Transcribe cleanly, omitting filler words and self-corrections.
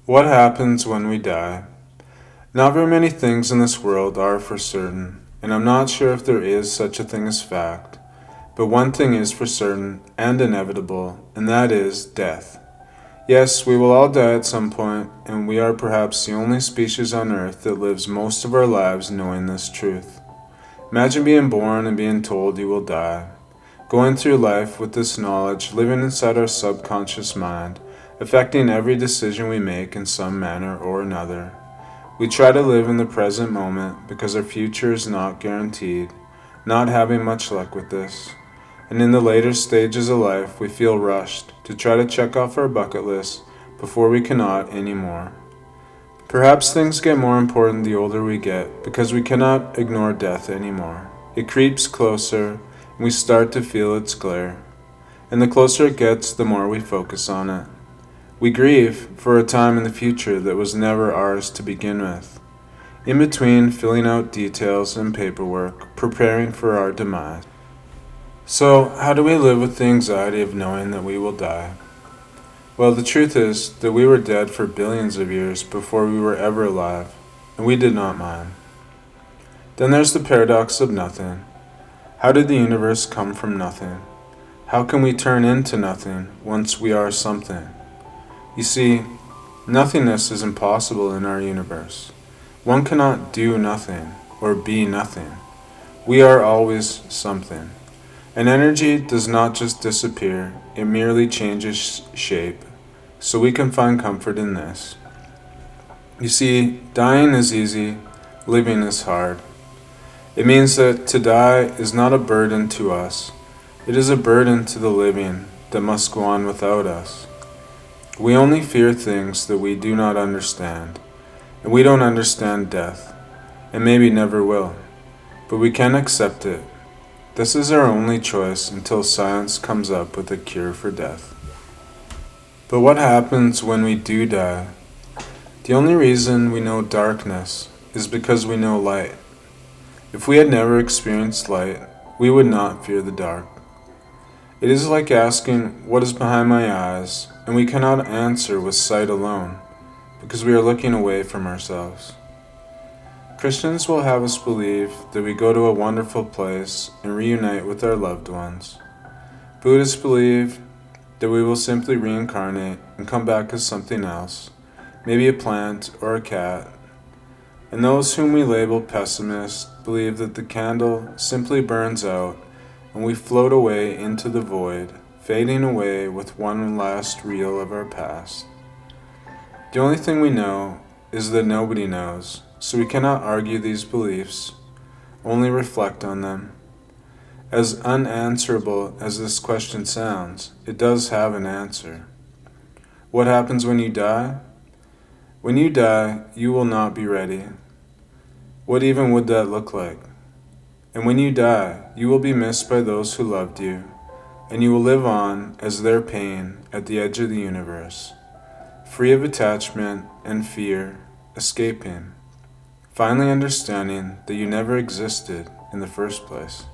What happens when we die? Not very many things in this world are for certain, and I'm not sure if there is such a thing as fact. But one thing is for certain and inevitable, and that is death. Yes, we will all die at some point, and we are perhaps the only species on earth that lives most of our lives knowing this truth. Imagine being born and being told you will die. Going through life with this knowledge living inside our subconscious mind, affecting every decision we make in some manner or another. We try to live in the present moment because our future is not guaranteed, not having much luck with this. And in the later stages of life, we feel rushed to try to check off our bucket list before we cannot anymore. Perhaps things get more important the older we get because we cannot ignore death anymore. It creeps closer, and we start to feel its glare. And the closer it gets, the more we focus on it. We grieve for a time in the future that was never ours to begin with. In between filling out details and paperwork, preparing for our demise. So, how do we live with the anxiety of knowing that we will die? Well, the truth is that we were dead for billions of years before we were ever alive, and we did not mind. Then there's the paradox of nothing. How did the universe come from nothing? How can we turn into nothing once we are something? You see, nothingness is impossible in our universe. One cannot do nothing or be nothing. We are always something. And energy does not just disappear, it merely changes shape. So we can find comfort in this. You see, dying is easy, living is hard. It means that to die is not a burden to us. It is a burden to the living that must go on without us. We only fear things that we do not understand, and we don't understand death, and maybe never will, but we can accept it. This is our only choice until science comes up with a cure for death. But what happens when we do die? The only reason we know darkness is because we know light. If we had never experienced light, we would not fear the dark. It is like asking what is behind my eyes, and we cannot answer with sight alone, because we are looking away from ourselves. Christians will have us believe that we go to a wonderful place and reunite with our loved ones. Buddhists believe that we will simply reincarnate and come back as something else, maybe a plant or a cat. And those whom we label pessimists believe that the candle simply burns out and we float away into the void, fading away with one last reel of our past. The only thing we know is that nobody knows, so we cannot argue these beliefs, only reflect on them. As unanswerable as this question sounds, it does have an answer. What happens when you die? When you die, you will not be ready. What even would that look like? And when you die, you will be missed by those who loved you, and you will live on as their pain at the edge of the universe, free of attachment and fear, escaping, finally understanding that you never existed in the first place.